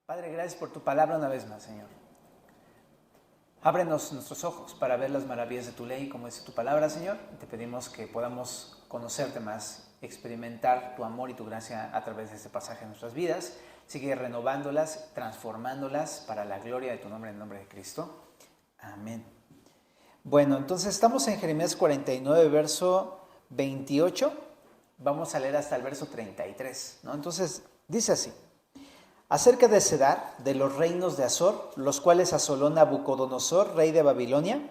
Padre, gracias por tu palabra una vez más, Señor. Ábrenos nuestros ojos para ver las maravillas de tu ley, como dice tu palabra, Señor. Te pedimos que podamos conocerte más, experimentar tu amor y tu gracia a través de este pasaje en nuestras vidas. Sigue renovándolas, transformándolas para la gloria de tu nombre, en el nombre de Cristo. Amén. Bueno, entonces estamos en Jeremías 49, verso 28. Vamos a leer hasta el verso 33, ¿no? Entonces, dice así. Acerca de Cedar, de los reinos de Azor, los cuales asoló Nabucodonosor, rey de Babilonia.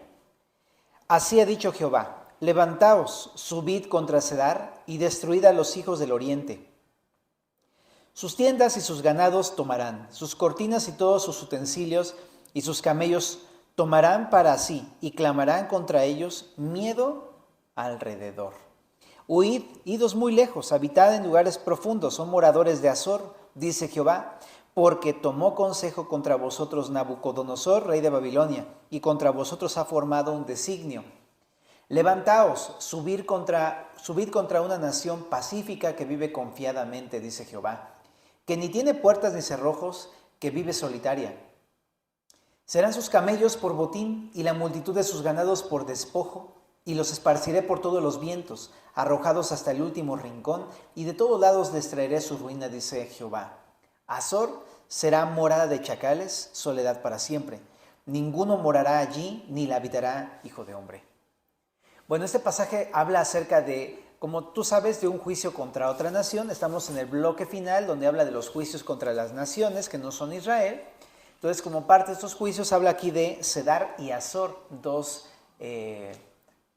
Así ha dicho Jehová, levantaos, subid contra Cedar y destruid a los hijos del oriente. Sus tiendas y sus ganados tomarán, sus cortinas y todos sus utensilios y sus camellos tomarán para sí y clamarán contra ellos miedo alrededor. Huid, idos muy lejos, habitad en lugares profundos, son moradores de Azor, dice Jehová, porque tomó consejo contra vosotros Nabucodonosor, rey de Babilonia, y contra vosotros ha formado un designio. Levantaos, subid contra una nación pacífica que vive confiadamente, dice Jehová, que ni tiene puertas ni cerrojos, que vive solitaria. Serán sus camellos por botín y la multitud de sus ganados por despojo, y los esparciré por todos los vientos, arrojados hasta el último rincón, y de todos lados les traeré su ruina, dice Jehová. Azor será morada de chacales, soledad para siempre. Ninguno morará allí, ni la habitará hijo de hombre. Bueno, este pasaje habla acerca de, como tú sabes, de un juicio contra otra nación. Estamos en el bloque final, donde habla de los juicios contra las naciones que no son Israel. Entonces, como parte de estos juicios, habla aquí de Cedar y Azor, dos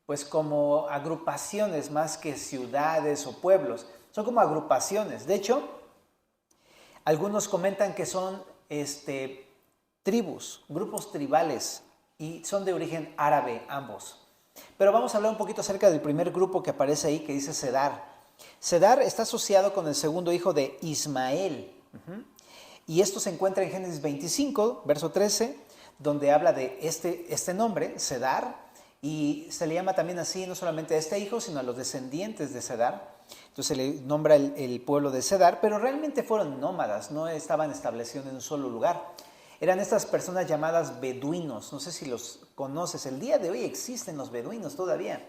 pues como agrupaciones más que ciudades o pueblos, son como agrupaciones. De hecho, algunos comentan que son tribus, grupos tribales, y son de origen árabe ambos. Pero vamos a hablar un poquito acerca del primer grupo que aparece ahí, que dice Cedar. Cedar está asociado con el segundo hijo de Ismael, y esto se encuentra en Génesis 25, verso 13, donde habla de este nombre, Cedar. Y se le llama también así no solamente a este hijo, sino a los descendientes de Cedar. Entonces se le nombra el pueblo de Cedar, pero realmente fueron nómadas, no estaban establecidos en un solo lugar. Eran estas personas llamadas beduinos, no sé si los conoces, el día de hoy existen los beduinos todavía.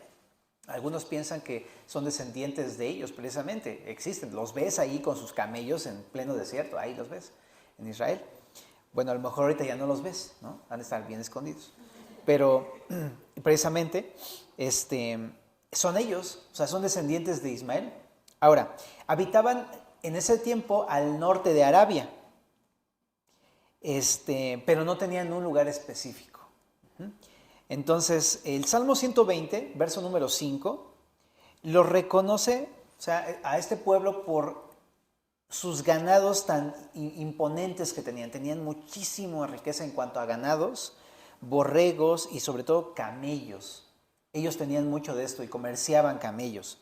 Algunos piensan que son descendientes de ellos precisamente, existen, los ves ahí con sus camellos en pleno desierto, ahí los ves en Israel. Bueno, a lo mejor ahorita ya no los ves, ¿no? Van a estar bien escondidos. Pero precisamente son ellos, o sea, son descendientes de Ismael. Ahora, habitaban en ese tiempo al norte de Arabia, pero no tenían un lugar específico. Entonces, el Salmo 120, verso número 5, lo reconoce, o sea, a este pueblo por sus ganados tan imponentes que tenían. Tenían muchísima riqueza en cuanto a ganados, borregos y sobre todo camellos. Ellos tenían mucho de esto y comerciaban camellos.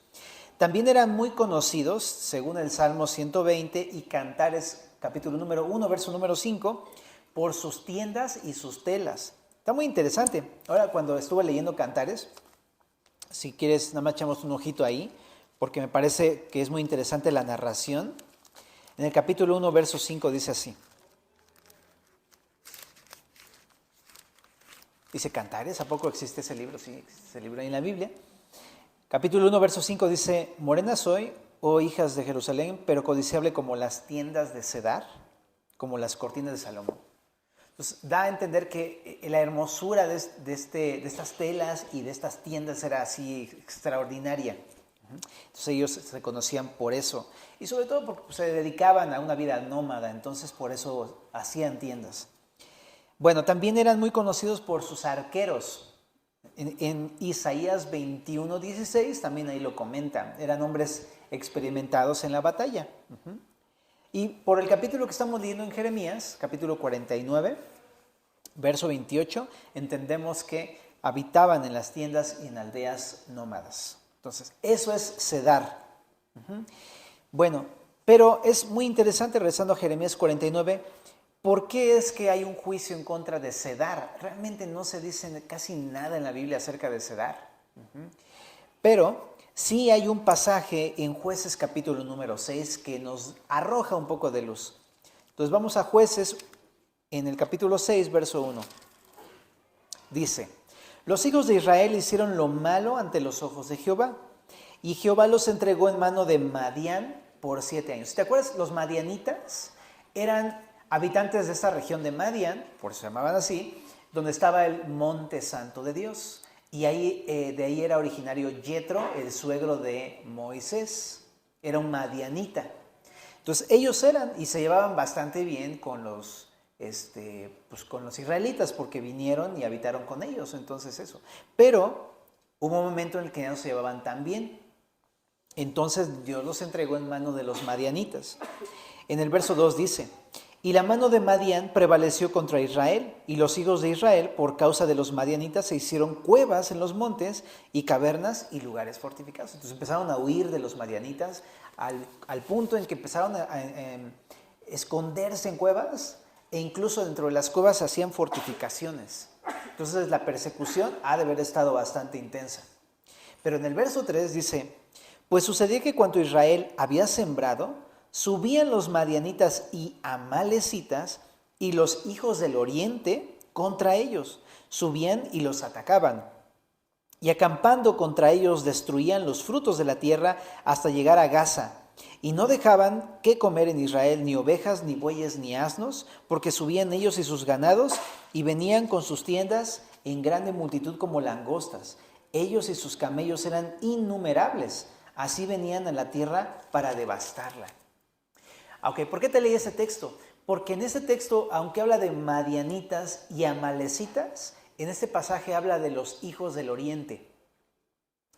También eran muy conocidos, según el Salmo 120 y Cantares, capítulo número 1, verso número 5, por sus tiendas y sus telas. Está muy interesante. Ahora, cuando estuve leyendo Cantares, si quieres, nada más echamos un ojito ahí, porque me parece que es muy interesante la narración. En el capítulo 1, verso 5 dice así. Dice Cantares, ¿a poco existe ese libro? Sí, existe ese libro ahí en la Biblia. Capítulo 1, verso 5 dice, morena soy, oh hijas de Jerusalén, pero codiciable como las tiendas de Cedar, como las cortinas de Salomón. Entonces, da a entender que la hermosura de estas telas y de estas tiendas era así extraordinaria. Entonces ellos se conocían por eso. Y sobre todo porque se dedicaban a una vida nómada, entonces por eso hacían tiendas. Bueno, también eran muy conocidos por sus arqueros. En Isaías 21:16 también ahí lo comentan. Eran hombres experimentados en la batalla. Y por el capítulo que estamos leyendo en Jeremías, capítulo 49, verso 28, entendemos que habitaban en las tiendas y en aldeas nómadas. Entonces, eso es Cedar. Bueno, pero es muy interesante, regresando a Jeremías 49, ¿por qué es que hay un juicio en contra de Cedar? Realmente no se dice casi nada en la Biblia acerca de Cedar. Pero sí hay un pasaje en Jueces capítulo número 6 que nos arroja un poco de luz. Entonces vamos a Jueces en el capítulo 6, verso 1. Dice, los hijos de Israel hicieron lo malo ante los ojos de Jehová, y Jehová los entregó en mano de Madián por 7 años. ¿Te acuerdas? Los madianitas eran habitantes de esta región de Madián, por eso se llamaban así, donde estaba el monte santo de Dios. Y ahí, de ahí era originario Yetro, el suegro de Moisés. Era un madianita. Entonces ellos eran y se llevaban bastante bien con los israelitas, porque vinieron y habitaron con ellos. Entonces eso. Pero hubo un momento en el que ya no se llevaban tan bien. Entonces Dios los entregó en mano de los madianitas. En el verso 2 dice, y la mano de Madián prevaleció contra Israel, y los hijos de Israel, por causa de los madianitas, se hicieron cuevas en los montes y cavernas y lugares fortificados. Entonces empezaron a huir de los madianitas al punto en que empezaron a esconderse en cuevas, e incluso dentro de las cuevas hacían fortificaciones. Entonces la persecución ha de haber estado bastante intensa. Pero en el verso 3 dice, pues sucedía que cuando Israel había sembrado, subían los madianitas y amalecitas y los hijos del oriente contra ellos. Subían y los atacaban. Y acampando contra ellos destruían los frutos de la tierra hasta llegar a Gaza. Y no dejaban que comer en Israel ni ovejas, ni bueyes, ni asnos, porque subían ellos y sus ganados y venían con sus tiendas en grande multitud como langostas. Ellos y sus camellos eran innumerables. Así venían a la tierra para devastarla. Ok, ¿por qué te leí ese texto? Porque en ese texto, aunque habla de madianitas y amalecitas, en este pasaje habla de los hijos del oriente.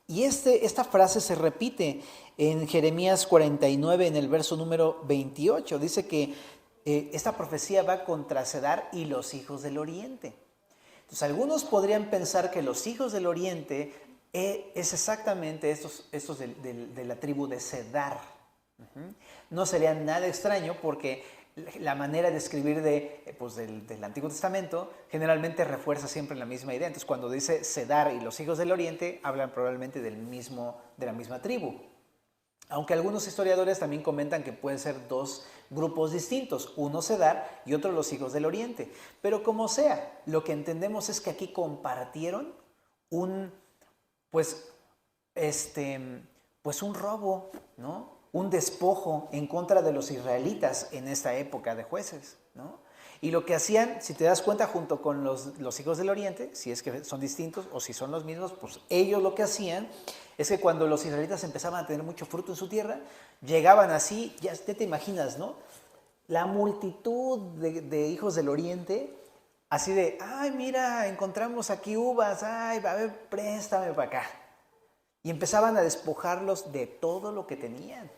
Y esta frase se repite en Jeremías 49, en el verso número 28. Dice que esta profecía va contra Cedar y los hijos del oriente. Entonces, algunos podrían pensar que los hijos del oriente es exactamente estos de la tribu de Cedar. No sería nada extraño porque la manera de escribir del Antiguo Testamento generalmente refuerza siempre la misma idea. Entonces cuando dice Cedar y los hijos del oriente, hablan probablemente de la misma tribu. Aunque algunos historiadores también comentan que pueden ser dos grupos distintos, uno Cedar y otro los hijos del oriente. Pero como sea, lo que entendemos es que aquí compartieron un robo, ¿no? Un despojo en contra de los israelitas en esta época de Jueces, ¿no? Y lo que hacían, si te das cuenta, junto con los hijos del oriente, si es que son distintos o si son los mismos, pues ellos lo que hacían es que cuando los israelitas empezaban a tener mucho fruto en su tierra, llegaban así, ya te imaginas, ¿no? La multitud de hijos del oriente, así de, ay, mira, encontramos aquí uvas, ay, a ver, préstame para acá. Y empezaban a despojarlos de todo lo que tenían.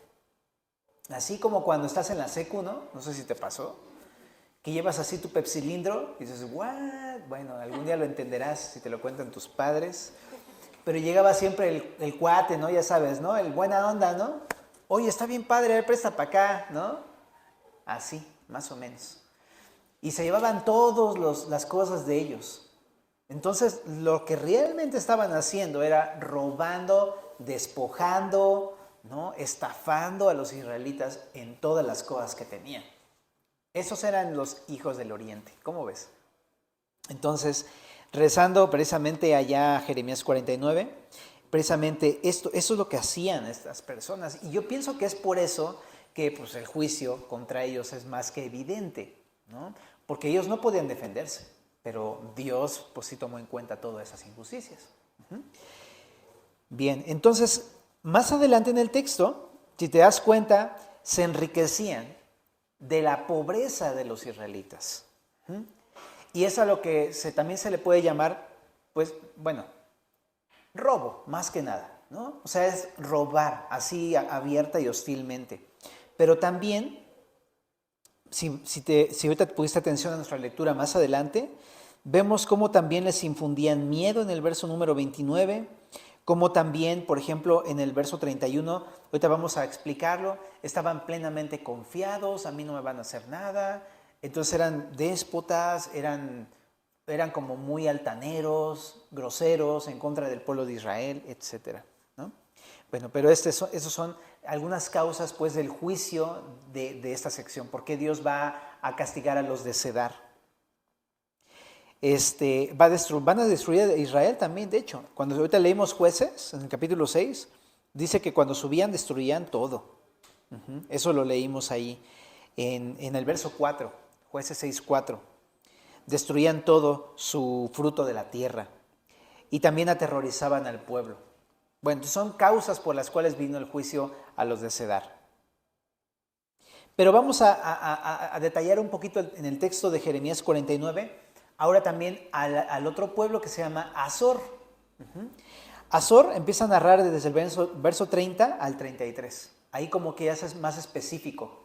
Así como cuando estás en la secu, ¿no? No sé si te pasó, que llevas así tu pepsilindro y dices, ¿what? Bueno, algún día lo entenderás si te lo cuentan tus padres. Pero llegaba siempre el cuate, ¿no? Ya sabes, ¿no? El buena onda, ¿no? Oye, está bien padre, presta para acá, ¿no? Así, más o menos. Y se llevaban todas las cosas de ellos. Entonces, lo que realmente estaban haciendo era robando, despojando, ¿no? Estafando a los israelitas en todas las cosas que tenían. Esos eran los hijos del oriente. ¿Cómo ves? Entonces, rezando precisamente allá a Jeremías 49, precisamente eso es lo que hacían estas personas. Y yo pienso que es por eso que pues, el juicio contra ellos es más que evidente, ¿no? Porque ellos no podían defenderse, pero Dios pues sí tomó en cuenta todas esas injusticias. Bien, entonces, más adelante en el texto, si te das cuenta, se enriquecían de la pobreza de los israelitas. Y es a lo que también se le puede llamar, pues, bueno, robo, más que nada, ¿no? O sea, es robar así abierta y hostilmente. Pero también, si ahorita pusiste atención a nuestra lectura más adelante, vemos cómo también les infundían miedo en el verso número 29, como también, por ejemplo, en el verso 31, ahorita vamos a explicarlo, estaban plenamente confiados, a mí no me van a hacer nada. Entonces eran déspotas, eran como muy altaneros, groseros, en contra del pueblo de Israel, etc., ¿no? Bueno, pero esos son algunas causas pues, del juicio de esta sección. ¿Por qué Dios va a castigar a los de Cedar. Van a destruir a Israel también, de hecho. Cuando ahorita leímos Jueces, en el capítulo 6, dice que cuando subían destruían todo. Eso lo leímos ahí en el verso 4, Jueces 6:4. Destruían todo su fruto de la tierra y también aterrorizaban al pueblo. Bueno, son causas por las cuales vino el juicio a los de Cedar. Pero vamos a detallar un poquito en el texto de Jeremías 49, ahora también al otro pueblo que se llama Azor. Azor empieza a narrar desde el verso 30 al 33. Ahí como que ya es más específico.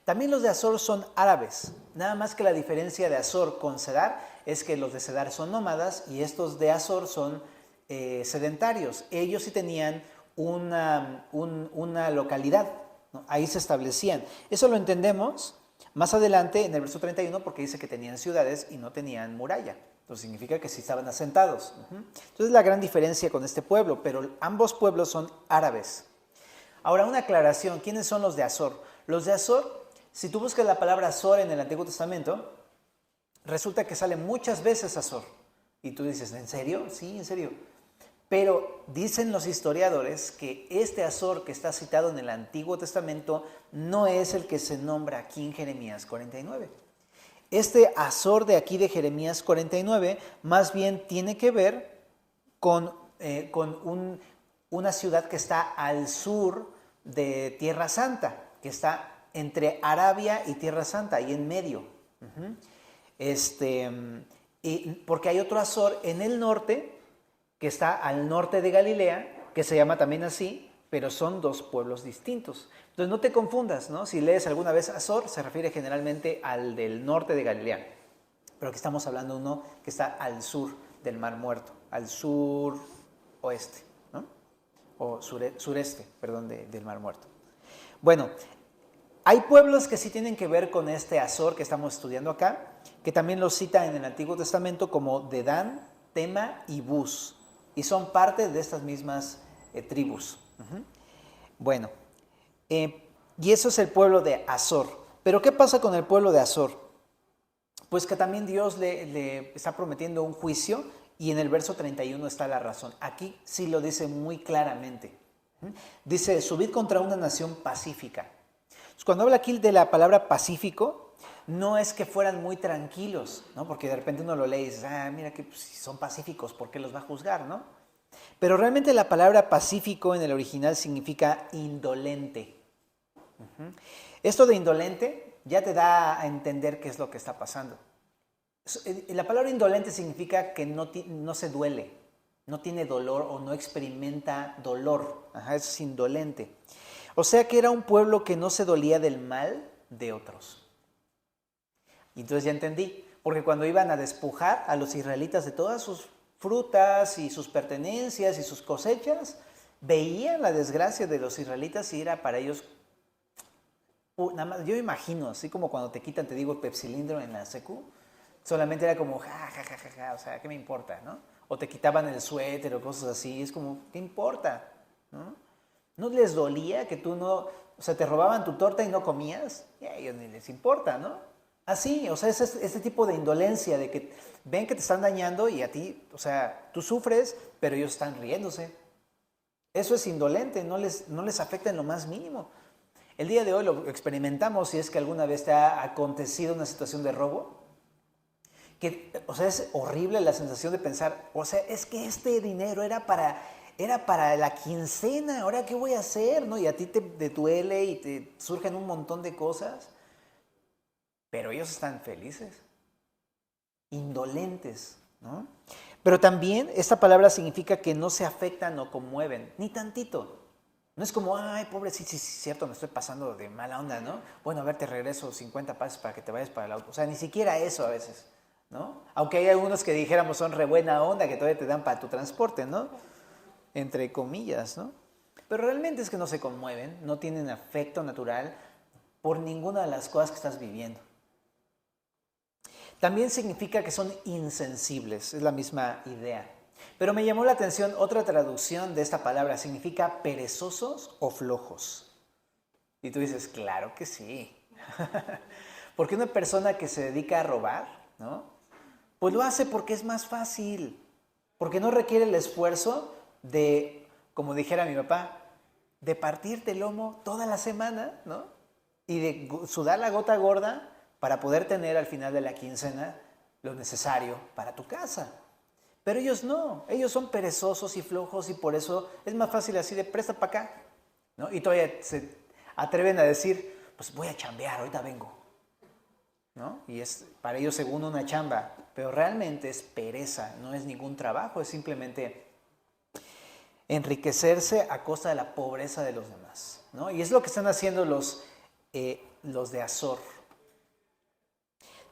También los de Azor son árabes, nada más que la diferencia de Azor con Cedar es que los de Cedar son nómadas y estos de Azor son sedentarios. Ellos sí tenían una localidad, ¿no? Ahí se establecían. Eso lo entendemos más adelante en el verso 31 porque dice que tenían ciudades y no tenían muralla. Entonces significa que sí estaban asentados. Entonces la gran diferencia con este pueblo, pero ambos pueblos son árabes. Ahora una aclaración, ¿quiénes son los de Azor? Los de Azor, si tú buscas la palabra Azor en el Antiguo Testamento, resulta que sale muchas veces Azor. Y tú dices, ¿en serio? Sí, en serio. Pero dicen los historiadores que este Azor que está citado en el Antiguo Testamento no es el que se nombra aquí en Jeremías 49. Este Azor de aquí de Jeremías 49 más bien tiene que ver con una ciudad que está al sur de Tierra Santa, que está entre Arabia y Tierra Santa, ahí en medio. Porque hay otro Azor en el norte, que está al norte de Galilea, que se llama también así, pero son dos pueblos distintos. Entonces no te confundas, ¿no? Si lees alguna vez Azor, se refiere generalmente al del norte de Galilea, pero aquí estamos hablando de uno que está al sur del Mar Muerto, al sur oeste, ¿no? O sureste, perdón, del Mar Muerto. Bueno, hay pueblos que sí tienen que ver con este Azor que estamos estudiando acá, que también los cita en el Antiguo Testamento como Dedán, Tema y Bus, y son parte de estas mismas tribus. Bueno, y eso es el pueblo de Azor. Pero ¿qué pasa con el pueblo de Azor? Pues que también Dios le está prometiendo un juicio y en el verso 31 está la razón. Aquí sí lo dice muy claramente. Dice, subid contra una nación pacífica. Cuando habla aquí de la palabra pacífico, no es que fueran muy tranquilos, ¿no? Porque de repente uno lo lee y dice, mira que pues, si son pacíficos, ¿por qué los va a juzgar, no? Pero realmente la palabra pacífico en el original significa indolente. Esto de indolente ya te da a entender qué es lo que está pasando. La palabra indolente significa que no se duele, no tiene dolor o no experimenta dolor. Eso es indolente. O sea que era un pueblo que no se dolía del mal de otros. Y entonces ya entendí, porque cuando iban a despojar a los israelitas de todas sus frutas y sus pertenencias y sus cosechas, veían la desgracia de los israelitas y era para ellos, nada más, yo imagino, así como cuando te quitan, te digo, pepsilindro en la secu, solamente era como, o sea, ¿qué me importa, no? O te quitaban el suéter o cosas así, es como, ¿qué importa, no? ¿No les dolía que tú no, o sea, te robaban tu torta y no comías? Y a ellos ni les importa, ¿no? Así, o sea, es este tipo de indolencia de que ven que te están dañando y a ti, o sea, tú sufres, pero ellos están riéndose. Eso es indolente, no les afecta en lo más mínimo. El día de hoy lo experimentamos si es que alguna vez te ha acontecido una situación de robo. Que, o sea, es horrible la sensación de pensar, o sea, es que este dinero era para la quincena, ¿ahora qué voy a hacer? ¿No? Y a ti te duele y te surgen un montón de cosas, pero ellos están felices, indolentes, ¿no? Pero también esta palabra significa que no se afectan o conmueven, ni tantito. No es como, ay, pobre, sí, cierto, me estoy pasando de mala onda, ¿no? Bueno, a ver, te regreso 50 pesos para que te vayas para el auto. O sea, ni siquiera eso a veces, ¿no? Aunque hay algunos que dijéramos son re buena onda, que todavía te dan para tu transporte, ¿no? Entre comillas, ¿no? Pero realmente es que no se conmueven, no tienen afecto natural por ninguna de las cosas que estás viviendo. También significa que son insensibles, es la misma idea. Pero me llamó la atención otra traducción de esta palabra, significa perezosos o flojos. Y tú dices, claro que sí. Porque una persona que se dedica a robar, ¿no? Pues lo hace porque es más fácil, porque no requiere el esfuerzo de, como dijera mi papá, de partirte el lomo toda la semana, ¿no? Y de sudar la gota gorda para poder tener al final de la quincena lo necesario para tu casa. Pero ellos no, ellos son perezosos y flojos y por eso es más fácil así de presta para acá, ¿no? Y todavía se atreven a decir, pues voy a chambear, ahorita vengo, ¿no? Y es para ellos según una chamba, pero realmente es pereza, no es ningún trabajo, es simplemente enriquecerse a costa de la pobreza de los demás, ¿no? Y es lo que están haciendo los de Azor.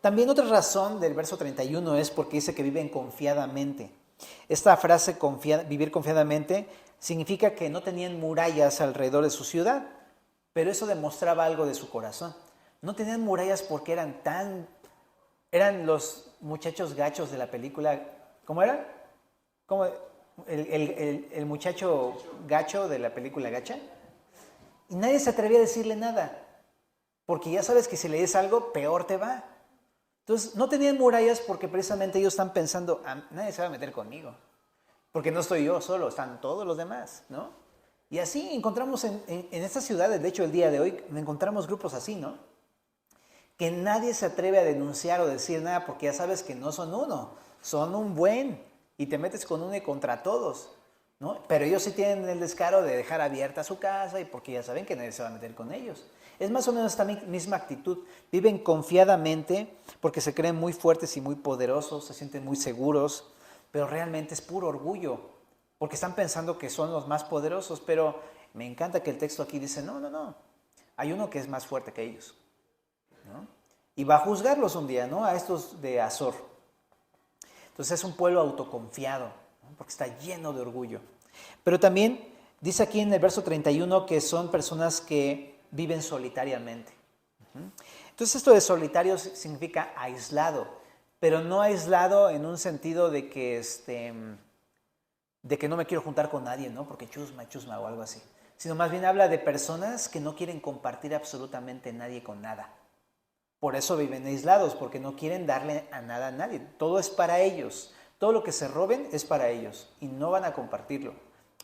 También otra razón del verso 31 es porque dice que viven confiadamente. Esta frase, vivir confiadamente, significa que no tenían murallas alrededor de su ciudad, pero eso demostraba algo de su corazón. No tenían murallas porque eran los muchachos gachos de la película, ¿cómo era? ¿Cómo? El muchacho gacho de la película Gacha. Y nadie se atrevía a decirle nada, porque ya sabes que si le dices algo, peor te va. Entonces, no tenían murallas porque precisamente ellos están pensando, nadie se va a meter conmigo, porque no estoy yo solo, están todos los demás, ¿no? Y así encontramos en estas ciudades, de hecho el día de hoy, encontramos grupos así, ¿no? Que nadie se atreve a denunciar o decir nada porque ya sabes que no son uno, son un buen, y te metes con uno y contra todos, ¿no? Pero ellos sí tienen el descaro de dejar abierta su casa y porque ya saben que nadie se va a meter con ellos. Es más o menos esta misma actitud. Viven confiadamente porque se creen muy fuertes y muy poderosos, se sienten muy seguros, pero realmente es puro orgullo, porque están pensando que son los más poderosos, pero me encanta que el texto aquí dice, no, hay uno que es más fuerte que ellos, ¿no? Y va a juzgarlos un día, ¿no? A estos de Azor. Entonces es un pueblo autoconfiado, ¿no? Porque está lleno de orgullo. Pero también dice aquí en el verso 31 que son personas que viven solitariamente. Entonces esto de solitario significa aislado, pero no aislado en un sentido de que no me quiero juntar con nadie, ¿no? Porque chusma o algo así. Sino más bien habla de personas que no quieren compartir absolutamente nadie con nada. Por eso viven aislados, porque no quieren darle a nada a nadie. Todo es para ellos. Todo lo que se roben es para ellos y no van a compartirlo.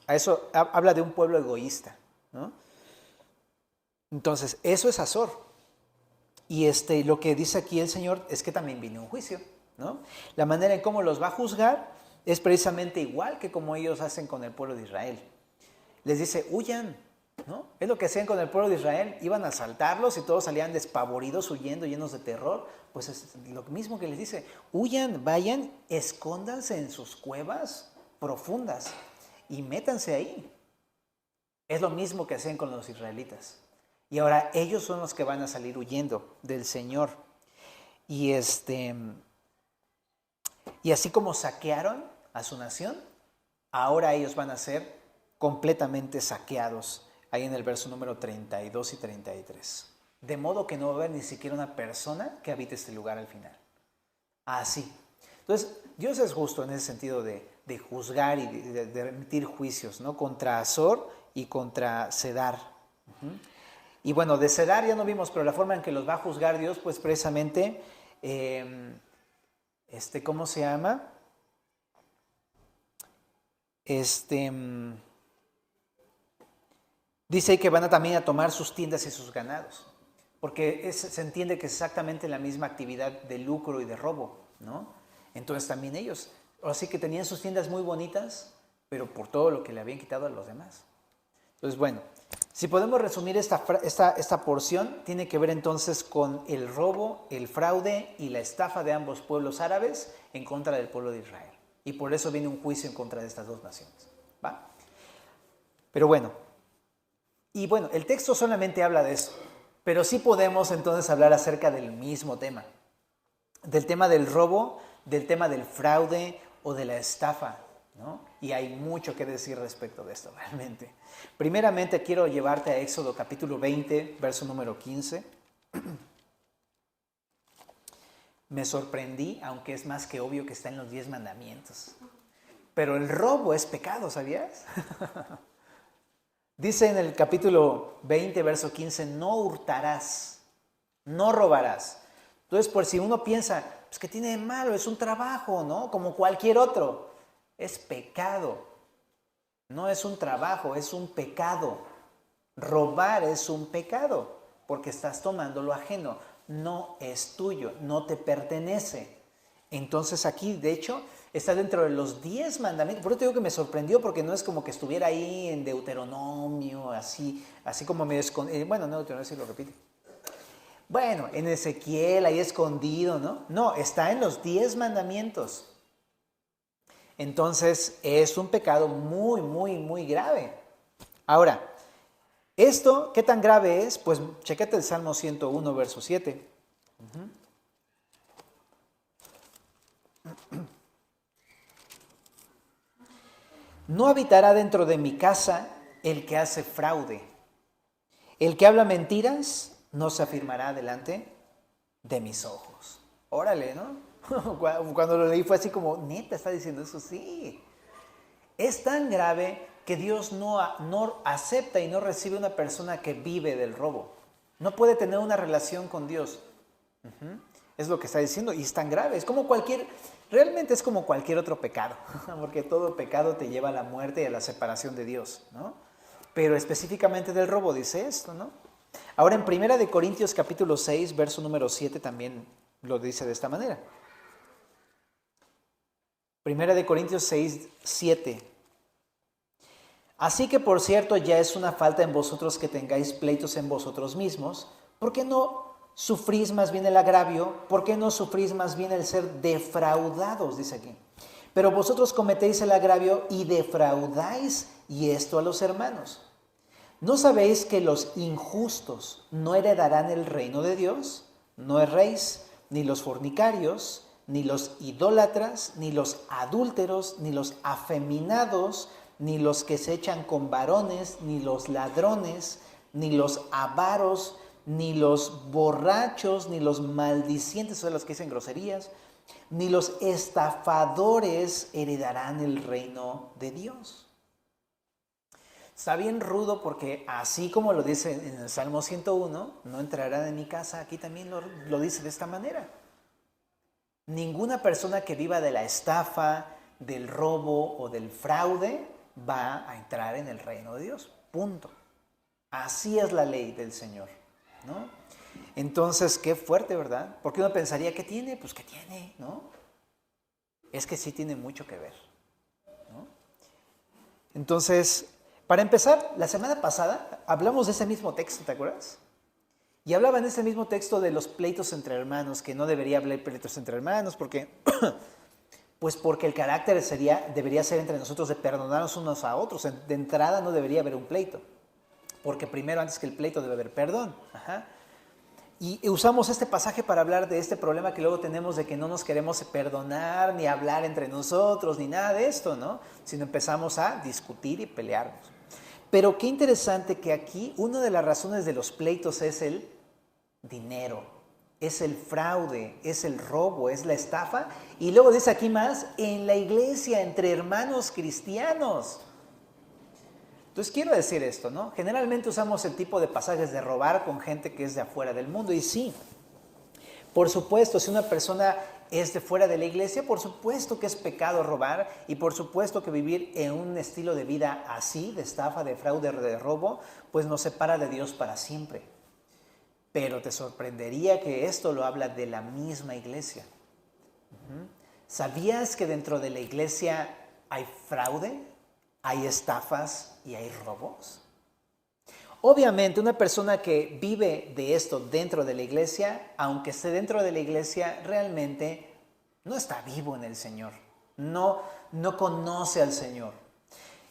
A eso habla de un pueblo egoísta, ¿no? Entonces, eso es Azor. Y lo que dice aquí el Señor es que también viene un juicio, ¿no? La manera en cómo los va a juzgar es precisamente igual que como ellos hacen con el pueblo de Israel. Les dice, huyan, ¿no? Es lo que hacían con el pueblo de Israel. Iban a asaltarlos y todos salían despavoridos, huyendo, llenos de terror. Pues es lo mismo que les dice, huyan, vayan, escóndanse en sus cuevas profundas y métanse ahí. Es lo mismo que hacían con los israelitas. Y ahora ellos son los que van a salir huyendo del Señor. Y así como saquearon a su nación, ahora ellos van a ser completamente saqueados. Ahí en el verso número 32 y 33. De modo que no va a haber ni siquiera una persona que habite este lugar al final. Así. Entonces, Dios es justo en ese sentido de juzgar y de emitir juicios, ¿no? Contra Azor y contra Cedar. Y bueno, de Cedar ya no vimos, pero la forma en que los va a juzgar Dios, pues precisamente, ¿cómo se llama? Dice que van también a tomar sus tiendas y sus ganados, porque se entiende que es exactamente la misma actividad de lucro y de robo, ¿no? Entonces también ellos, así que tenían sus tiendas muy bonitas, pero por todo lo que le habían quitado a los demás. Entonces, bueno, si podemos resumir esta porción, tiene que ver entonces con el robo, el fraude y la estafa de ambos pueblos árabes en contra del pueblo de Israel. Y por eso viene un juicio en contra de estas dos naciones, ¿va? Pero bueno, el texto solamente habla de eso, pero sí podemos entonces hablar acerca del mismo tema, del tema del robo, del tema del fraude o de la estafa, ¿no? Y hay mucho que decir respecto de esto realmente. Primeramente quiero llevarte a Éxodo capítulo 20, verso número 15. Me sorprendí, aunque es más que obvio que está en los 10 mandamientos. Pero el robo es pecado, ¿sabías? Dice en el capítulo 20, verso 15, no hurtarás, no robarás. Entonces, por si uno piensa, pues ¿qué tiene de malo? Es un trabajo, ¿no? Como cualquier otro. Es pecado. No es un trabajo, es un pecado. Robar es un pecado, porque estás tomando lo ajeno. No es tuyo, no te pertenece. Entonces aquí, de hecho, está dentro de los 10 mandamientos. Por eso te digo que me sorprendió, porque no es como que estuviera ahí en Deuteronomio, así como medio escondido. Bueno, no, Deuteronomio sí lo repite. Bueno, en Ezequiel, ahí escondido, ¿no? No, está en los 10 mandamientos. Entonces, es un pecado muy, muy, muy grave. Ahora, ¿esto qué tan grave es? Pues chécate el Salmo 101, verso 7. No habitará dentro de mi casa el que hace fraude. El que habla mentiras no se afirmará delante de mis ojos. Órale, ¿no? Cuando lo leí fue así como, neta, está diciendo eso, sí. Es tan grave que Dios no acepta y no recibe una persona que vive del robo. No puede tener una relación con Dios. Es lo que está diciendo, y es tan grave. Es como realmente es como cualquier otro pecado, porque todo pecado te lleva a la muerte y a la separación de Dios, ¿no? Pero específicamente del robo dice esto, ¿no? Ahora en 1 Corintios capítulo 6, verso número 7 también lo dice de esta manera. 1 Corintios 6, 7. Así que por cierto ya es una falta en vosotros que tengáis pleitos en vosotros mismos. ¿Por qué no sufrís más bien el agravio? ¿Por qué no sufrís más bien el ser defraudados? Dice aquí. Pero vosotros cometéis el agravio y defraudáis, y esto a los hermanos. ¿No sabéis que los injustos no heredarán el reino de Dios? No erréis, ni los fornicarios, ni los idólatras, ni los adúlteros, ni los afeminados, ni los que se echan con varones, ni los ladrones, ni los avaros, ni los borrachos, ni los maldicientes, o sea, los que dicen groserías, ni los estafadores heredarán el reino de Dios. Está bien rudo porque así como lo dice en el Salmo 101, no entrarán en mi casa, aquí también lo dice de esta manera. Ninguna persona que viva de la estafa, del robo o del fraude va a entrar en el reino de Dios. Punto. Así es la ley del Señor, ¿no? Entonces, qué fuerte, ¿verdad? Porque uno pensaría, ¿qué tiene? Pues, ¿qué tiene? ¿No? Es que sí tiene mucho que ver, ¿no? Entonces, para empezar, la semana pasada hablamos de ese mismo texto, ¿te acuerdas? Y hablaba en ese mismo texto de los pleitos entre hermanos, que no debería haber pleitos entre hermanos, porque pues porque el carácter debería ser entre nosotros de perdonarnos unos a otros. De entrada no debería haber un pleito, porque primero, antes que el pleito, debe haber perdón. Y usamos este pasaje para hablar de este problema que luego tenemos de que no nos queremos perdonar, ni hablar entre nosotros, ni nada de esto, ¿no? Sino empezamos a discutir y pelearnos. Pero qué interesante que aquí una de las razones de los pleitos es el dinero, es el fraude, es el robo, es la estafa. Y luego dice aquí más, en la iglesia, entre hermanos cristianos. Entonces quiero decir esto, ¿no? Generalmente usamos el tipo de pasajes de robar con gente que es de afuera del mundo. Y sí, por supuesto, si una persona es de fuera de la iglesia, por supuesto que es pecado robar, y por supuesto que vivir en un estilo de vida así, de estafa, de fraude, de robo, pues nos separa de Dios para siempre. Pero te sorprendería que esto lo habla de la misma iglesia. ¿Sabías que dentro de la iglesia hay fraude, hay estafas y hay robos? Obviamente, una persona que vive de esto dentro de la iglesia, aunque esté dentro de la iglesia, realmente no está vivo en el Señor. No conoce al Señor.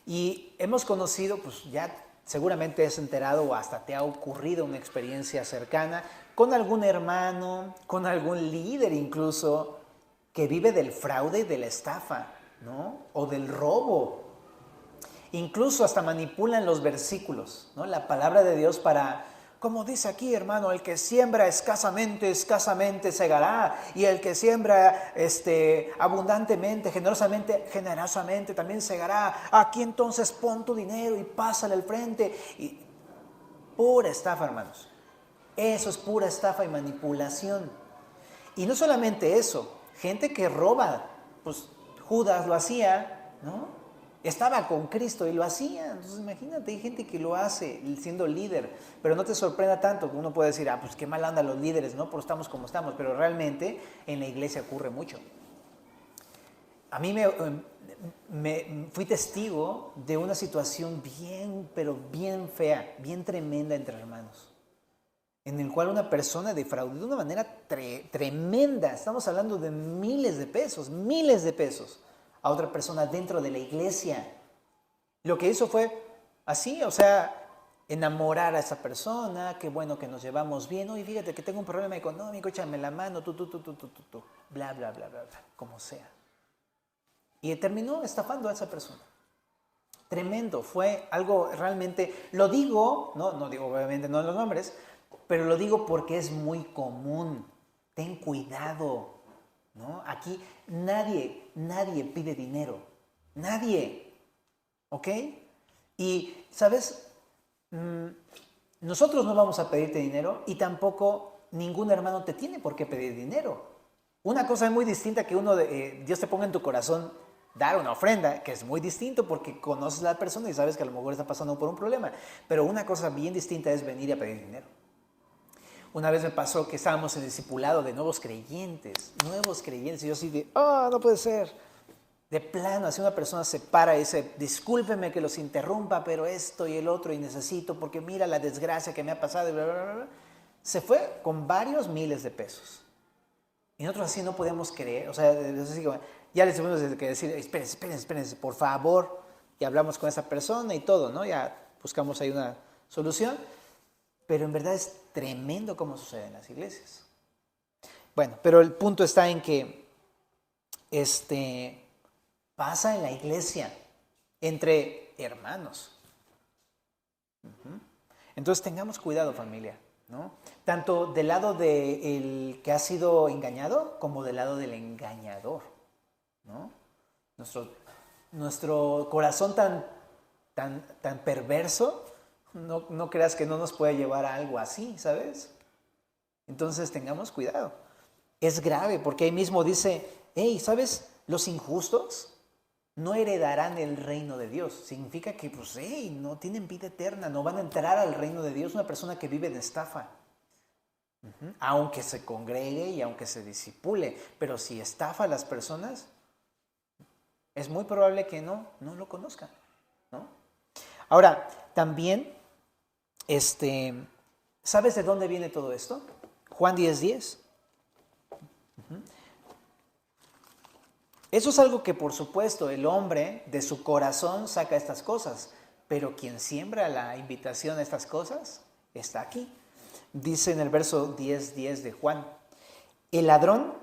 Y hemos conocido, pues ya seguramente has enterado o hasta te ha ocurrido una experiencia cercana con algún hermano, con algún líder incluso, que vive del fraude y de la estafa, ¿no? O del robo. Incluso hasta manipulan los versículos, ¿no? La palabra de Dios para, como dice aquí, hermano, el que siembra escasamente, escasamente segará, y el que siembra abundantemente, generosamente también segará. Aquí entonces pon tu dinero y pásale al frente. Y pura estafa, hermanos. Eso es pura estafa y manipulación. Y no solamente eso, gente que roba, pues Judas lo hacía, ¿no? Estaba con Cristo y lo hacía. Entonces imagínate, hay gente que lo hace siendo líder, pero no te sorprenda tanto. Uno puede decir, pues qué mal andan los líderes, ¿no? Porque estamos como estamos, pero realmente en la iglesia ocurre mucho. A mí fui testigo de una situación bien, pero bien fea, bien tremenda entre hermanos, en el cual una persona defraudó de una manera tremenda, estamos hablando de miles de pesos, a otra persona dentro de la iglesia. Lo que hizo fue así, o sea, enamorar a esa persona, qué bueno que nos llevamos bien, oye, fíjate que tengo un problema económico, échame la mano, tú, bla, bla, bla, bla, bla, como sea. Y terminó estafando a esa persona. Tremendo, fue algo realmente, lo digo, no digo obviamente no los nombres, pero lo digo porque es muy común. Ten cuidado, ¿no? Aquí nadie pide dinero. Nadie. ¿Ok? Y, ¿sabes? Nosotros no vamos a pedirte dinero y tampoco ningún hermano te tiene por qué pedir dinero. Una cosa es muy distinta que Dios te ponga en tu corazón dar una ofrenda, que es muy distinto porque conoces a la persona y sabes que a lo mejor está pasando por un problema. Pero una cosa bien distinta es venir a pedir dinero. Una vez me pasó que estábamos en el discipulado de nuevos creyentes, y yo así de, no puede ser. De plano, así una persona se para y dice, discúlpeme que los interrumpa, pero esto y el otro y necesito, porque mira la desgracia que me ha pasado, y bla, bla, bla. Se fue con varios miles de pesos. Y nosotros así no podemos creer, o sea, así como, ya les tuvimos que decir, espérense, por favor, y hablamos con esa persona y todo, ¿no? Ya buscamos ahí una solución. Pero en verdad es tremendo cómo sucede en las iglesias. Bueno, pero el punto está en que pasa en la iglesia entre hermanos. Entonces tengamos cuidado, familia, ¿no? Tanto del lado del que ha sido engañado como del lado del engañador, ¿no? Nuestro corazón tan perverso, no creas que no nos puede llevar a algo así, ¿sabes? Entonces tengamos cuidado. Es grave porque ahí mismo dice, ¿sabes? Los injustos no heredarán el reino de Dios. Significa que, no tienen vida eterna, no van a entrar al reino de Dios una persona que vive de estafa. Aunque se congregue y aunque se discipule, pero si estafa a las personas, es muy probable que no lo conozcan, ¿no? Ahora, también, ¿sabes de dónde viene todo esto? Juan 10:10. Eso es algo que, por supuesto, el hombre de su corazón saca estas cosas, pero quien siembra la invitación a estas cosas está aquí. Dice en el verso 10:10 de Juan, el ladrón,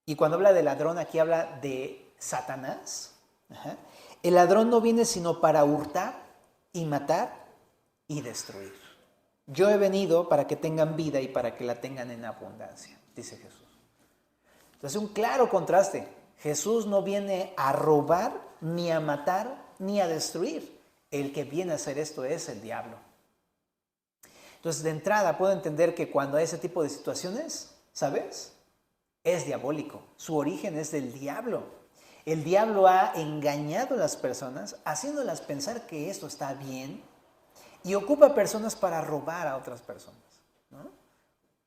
y cuando habla de ladrón aquí habla de Satanás, el ladrón no viene sino para hurtar y matar y destruir. Yo he venido para que tengan vida y para que la tengan en abundancia, dice Jesús. Entonces, un claro contraste. Jesús no viene a robar, ni a matar, ni a destruir. El que viene a hacer esto es el diablo. Entonces, de entrada, puedo entender que cuando hay ese tipo de situaciones, ¿sabes? Es diabólico. Su origen es del diablo. El diablo ha engañado a las personas, haciéndolas pensar que esto está bien, y ocupa a personas para robar a otras personas, ¿no?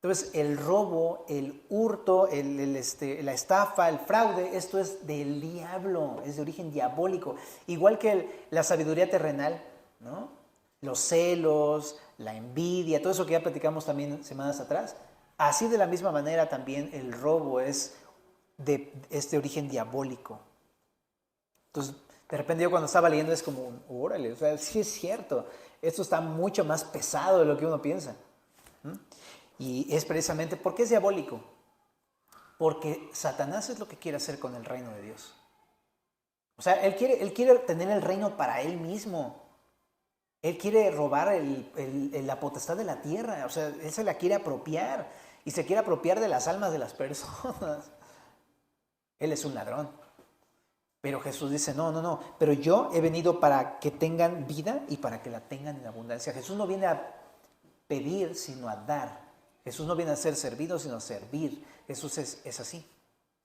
Entonces, el robo, el hurto, la estafa, el fraude, esto es del diablo, es de origen diabólico. Igual que la sabiduría terrenal, ¿no? Los celos, la envidia, todo eso que ya platicamos también semanas atrás. Así de la misma manera también el robo es de este origen diabólico. Entonces, de repente yo cuando estaba leyendo es como, órale, o sea, sí es cierto, esto está mucho más pesado de lo que uno piensa. Y es precisamente, ¿por qué es diabólico? Porque Satanás es lo que quiere hacer con el reino de Dios. O sea, él quiere tener el reino para él mismo. Él quiere robar la potestad de la tierra. O sea, él se la quiere apropiar. Y se quiere apropiar de las almas de las personas. Él es un ladrón. Pero Jesús dice, no, pero yo he venido para que tengan vida y para que la tengan en abundancia. Jesús no viene a pedir, sino a dar. Jesús no viene a ser servido, sino a servir. Jesús es así,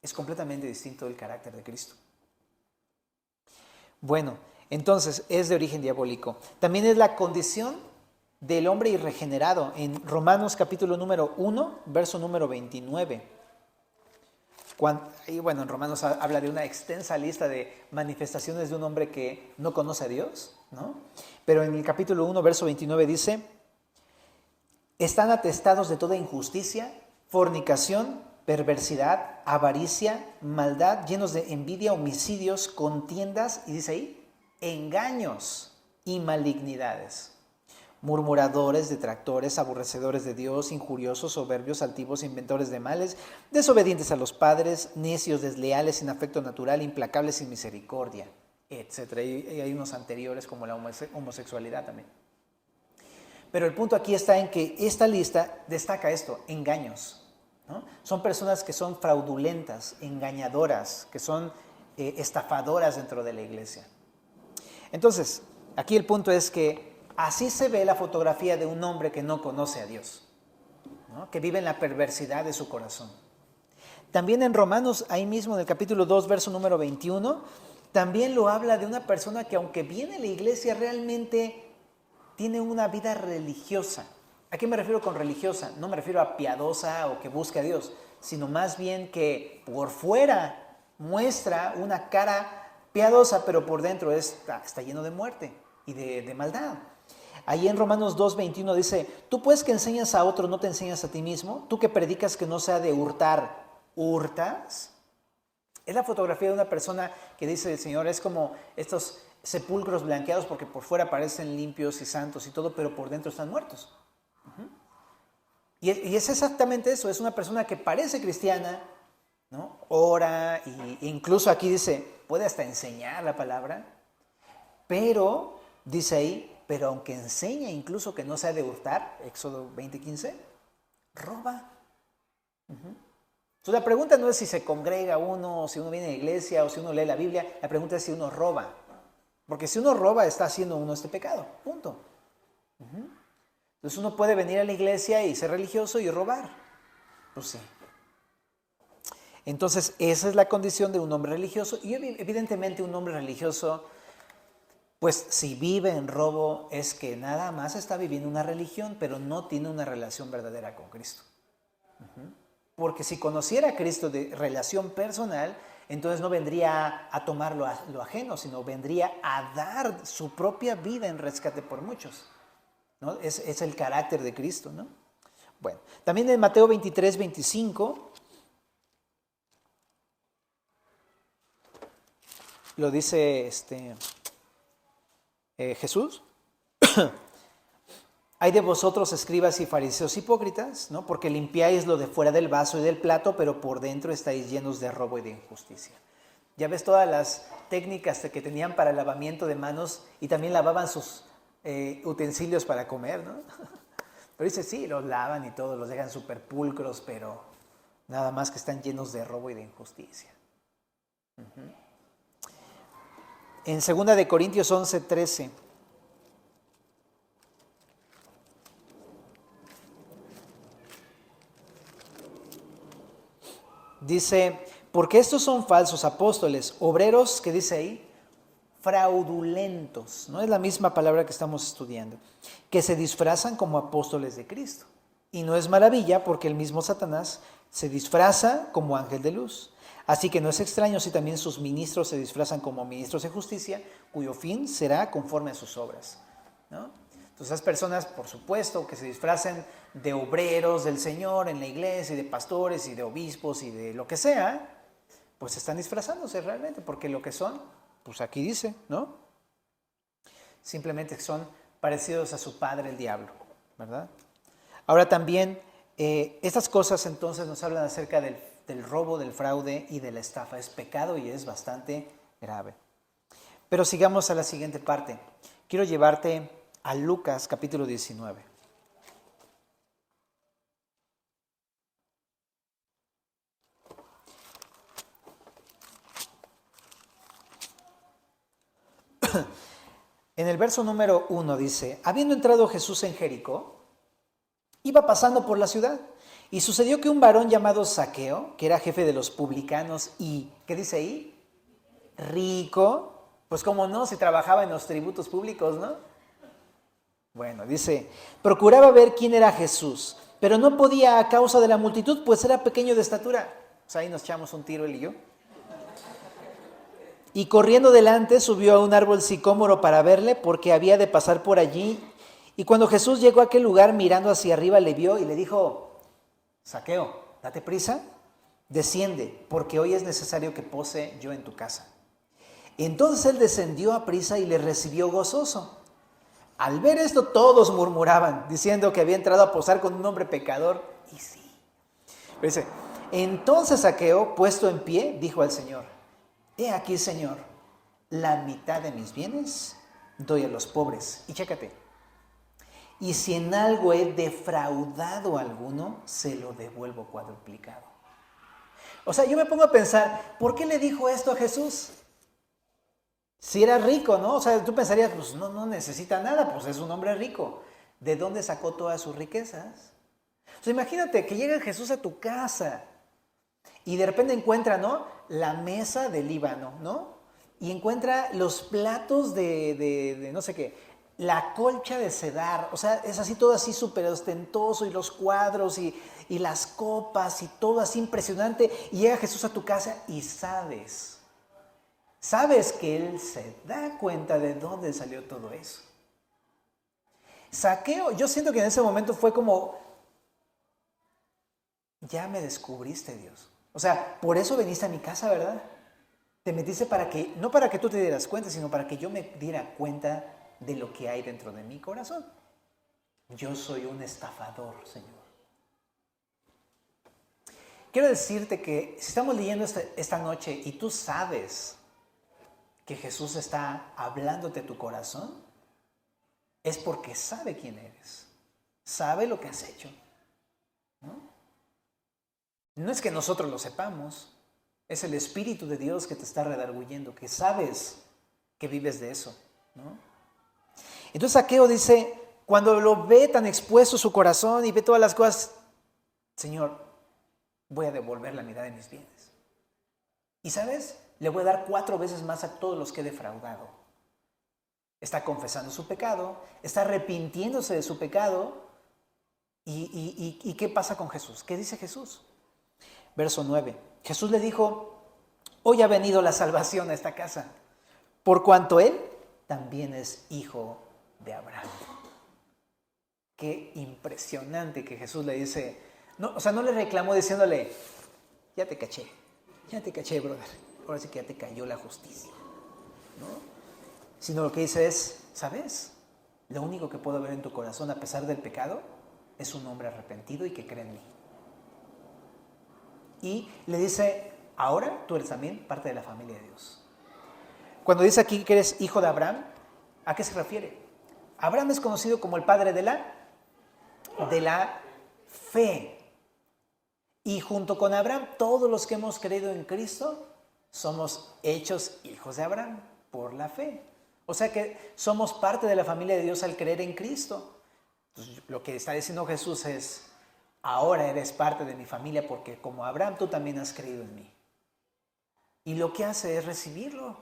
es completamente distinto del carácter de Cristo. Bueno, entonces es de origen diabólico. También es la condición del hombre irregenerado en Romanos capítulo número 1, verso número 29. En Romanos habla de una extensa lista de manifestaciones de un hombre que no conoce a Dios, ¿no? Pero en el capítulo 1, verso 29 dice: están atestados de toda injusticia, fornicación, perversidad, avaricia, maldad, llenos de envidia, homicidios, contiendas, y dice ahí, engaños y malignidades. Murmuradores, detractores, aborrecedores de Dios, injuriosos, soberbios, altivos, inventores de males, desobedientes a los padres, necios, desleales, sin afecto natural, implacables, sin misericordia, etc. Y hay unos anteriores como la homosexualidad también. Pero el punto aquí está en que esta lista destaca esto, engaños, ¿no? Son personas que son fraudulentas, engañadoras, que son estafadoras dentro de la iglesia. Entonces, aquí el punto es que así se ve la fotografía de un hombre que no conoce a Dios, ¿no? Que vive en la perversidad de su corazón. También en Romanos, ahí mismo en el capítulo 2, verso número 21, también lo habla de una persona que aunque viene a la iglesia realmente tiene una vida religiosa. ¿A qué me refiero con religiosa? No me refiero a piadosa o que busque a Dios, sino más bien que por fuera muestra una cara piadosa, pero por dentro está lleno de muerte y de maldad. Ahí en Romanos 2:21 dice: tú pues que enseñas a otro, ¿no te enseñas a ti mismo? Tú que predicas que no sea de hurtar, ¿hurtas? Es la fotografía de una persona que dice el Señor, es como estos sepulcros blanqueados porque por fuera parecen limpios y santos y todo, pero por dentro están muertos. Y es exactamente eso, es una persona que parece cristiana, ¿no? Ora, e incluso aquí dice, puede hasta enseñar la palabra, pero, dice ahí, pero aunque enseña incluso que no sea de hurtar, Éxodo 20:15, roba. Entonces la pregunta no es si se congrega uno, o si uno viene a la iglesia, o si uno lee la Biblia, la pregunta es si uno roba. Porque si uno roba, está haciendo uno este pecado, punto. Entonces uno puede venir a la iglesia y ser religioso y robar. Pues sí. Entonces esa es la condición de un hombre religioso. Y evidentemente un hombre religioso, pues si vive en robo, es que nada más está viviendo una religión, pero no tiene una relación verdadera con Cristo. Porque si conociera a Cristo de relación personal, entonces no vendría a tomar lo ajeno, sino vendría a dar su propia vida en rescate por muchos, ¿no? Es el carácter de Cristo, ¿no? Bueno, también en Mateo 23:25 lo dice Jesús. Hay de vosotros, escribas y fariseos hipócritas, ¿no? Porque limpiáis lo de fuera del vaso y del plato, pero por dentro estáis llenos de robo y de injusticia. Ya ves todas las técnicas que tenían para el lavamiento de manos y también lavaban sus utensilios para comer, ¿no? Pero dice, sí, los lavan y todo, los dejan súper pulcros, pero nada más que están llenos de robo y de injusticia. En 2 de Corintios 11:13. Dice, porque estos son falsos apóstoles, obreros, ¿qué dice ahí? Fraudulentos, no es la misma palabra que estamos estudiando, que se disfrazan como apóstoles de Cristo. Y no es maravilla porque el mismo Satanás se disfraza como ángel de luz. Así que no es extraño si también sus ministros se disfrazan como ministros de justicia, cuyo fin será conforme a sus obras, ¿no? Entonces esas personas, por supuesto, que se disfracen de obreros del Señor en la iglesia, y de pastores, y de obispos, y de lo que sea, pues están disfrazándose realmente, porque lo que son, pues aquí dice, ¿no? Simplemente son parecidos a su padre el diablo, ¿verdad? Ahora también, estas cosas entonces nos hablan acerca del robo, del fraude y de la estafa. Es pecado y es bastante grave. Pero sigamos a la siguiente parte. Quiero llevarte a Lucas capítulo 19. En el verso número 1 dice, habiendo entrado Jesús en Jericó, iba pasando por la ciudad Y sucedió que un varón llamado Zaqueo, que era jefe de los publicanos y, ¿qué dice ahí? Rico, pues cómo no, si trabajaba en los tributos públicos, ¿no? Bueno, dice, procuraba ver quién era Jesús, pero no podía a causa de la multitud, pues era pequeño de estatura. Pues ahí nos echamos un tiro él y yo. Y corriendo delante subió a un árbol sicómoro para verle, porque había de pasar por allí. Y cuando Jesús llegó a aquel lugar, mirando hacia arriba, le vio y le dijo, Zaqueo, date prisa, desciende, porque hoy es necesario que pose yo en tu casa. Entonces él descendió a prisa y le recibió gozoso. Al ver esto, todos murmuraban, diciendo que había entrado a posar con un hombre pecador. Y sí. Pero dice, entonces Zaqueo, puesto en pie, dijo al Señor, he aquí, Señor, la mitad de mis bienes doy a los pobres. Y chécate. Y si en algo he defraudado a alguno, se lo devuelvo cuadruplicado. O sea, yo me pongo a pensar, ¿por qué le dijo esto a Jesús? Si era rico, ¿no? O sea, tú pensarías, pues no necesita nada, pues es un hombre rico. ¿De dónde sacó todas sus riquezas? O sea, imagínate que llega Jesús a tu casa y de repente encuentra, ¿no? La mesa del Líbano, ¿no? Y encuentra los platos de no sé qué, la colcha de cedar, o sea, es así todo así súper ostentoso y los cuadros y las copas y todo así impresionante. Y llega Jesús a tu casa y sabes que Él se da cuenta de dónde salió todo eso. Zaqueo, yo siento que en ese momento fue como, ya me descubriste, Dios. O sea, por eso viniste a mi casa, ¿verdad? Te metiste para que, no para que tú te dieras cuenta, sino para que yo me diera cuenta de lo que hay dentro de mi corazón. Yo soy un estafador, Señor. Quiero decirte que si estamos leyendo esta noche y tú sabes que Jesús está hablándote a tu corazón, es porque sabe quién eres, sabe lo que has hecho, ¿no? No es que nosotros lo sepamos, es el Espíritu de Dios que te está redarguyendo, que sabes que vives de eso, ¿no? Entonces Zaqueo dice, cuando lo ve tan expuesto su corazón y ve todas las cosas, Señor, voy a devolver la mitad de mis bienes. Y ¿sabes? Le voy a dar 4 veces más a todos los que he defraudado. Está confesando su pecado, está arrepintiéndose de su pecado. ¿Y qué pasa con Jesús? ¿Qué dice Jesús? Verso 9. Jesús le dijo, hoy ha venido la salvación a esta casa, por cuanto él también es hijo de Abraham. Qué impresionante que Jesús le dice, no, o sea, no le reclamó diciéndole, ya te caché, brother, ahora sí que ya te cayó la justicia, ¿no? Sino lo que dice es, ¿sabes? Lo único que puedo ver en tu corazón a pesar del pecado es un hombre arrepentido y que cree en mí. Y le dice, ahora tú eres también parte de la familia de Dios. Cuando dice aquí que eres hijo de Abraham, ¿a qué se refiere? Abraham es conocido como el padre de la fe. Y junto con Abraham, todos los que hemos creído en Cristo somos hechos hijos de Abraham por la fe. O sea que somos parte de la familia de Dios al creer en Cristo. Entonces, lo que está diciendo Jesús es, ahora eres parte de mi familia porque como Abraham tú también has creído en mí. Y lo que hace es recibirlo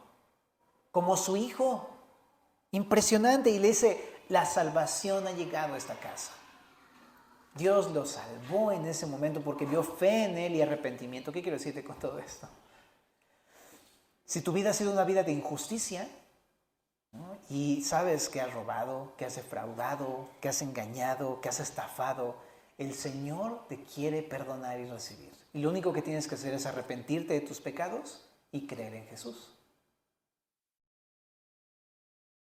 como su hijo. Impresionante. Y le dice, la salvación ha llegado a esta casa. Dios lo salvó en ese momento porque vio fe en él y arrepentimiento. ¿Qué quiero decirte con todo esto? Si tu vida ha sido una vida de injusticia, ¿no? Y sabes que has robado, que has defraudado, que has engañado, que has estafado, el Señor te quiere perdonar y recibir. Y lo único que tienes que hacer es arrepentirte de tus pecados y creer en Jesús.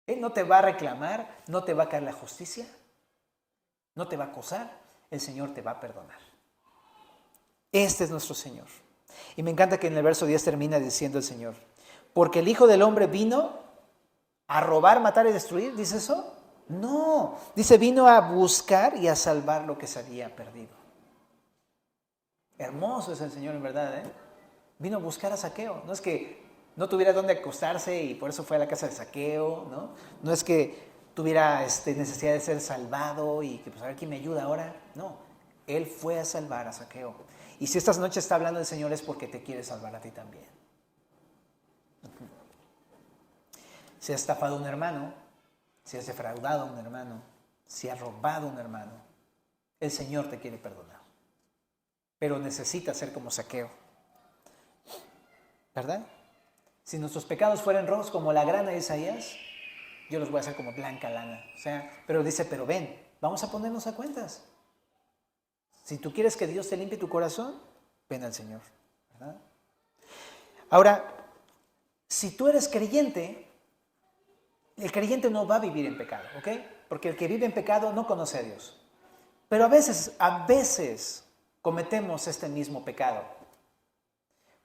Él no te va a reclamar, no te va a caer la justicia, no te va a acosar, el Señor te va a perdonar. Este es nuestro Señor. Y me encanta que en el verso 10 termina diciendo el Señor, porque el Hijo del Hombre vino a robar, matar y destruir, ¿dice eso? No, dice vino a buscar y a salvar lo que se había perdido. Hermoso es el Señor en verdad, ¿eh? Vino a buscar a Zaqueo. No es que no tuviera dónde acostarse y por eso fue a la casa de Zaqueo, ¿no? No es que tuviera necesidad de ser salvado y que pues a ver quién me ayuda ahora. No, Él fue a salvar a Zaqueo. Y si esta noche está hablando el Señor es porque te quiere salvar a ti también. Si has estafado a un hermano, si has defraudado a un hermano, si has robado a un hermano, el Señor te quiere perdonar. Pero necesitas ser como Zaqueo. ¿Verdad? Si nuestros pecados fueran rojos como la grana de Isaías, yo los voy a hacer como blanca lana. O sea, pero dice, pero ven, vamos a ponernos a cuentas. Si tú quieres que Dios te limpie tu corazón, ven al Señor. ¿Verdad? Ahora, si tú eres creyente, el creyente no va a vivir en pecado, ¿ok? Porque el que vive en pecado no conoce a Dios. Pero a veces cometemos este mismo pecado.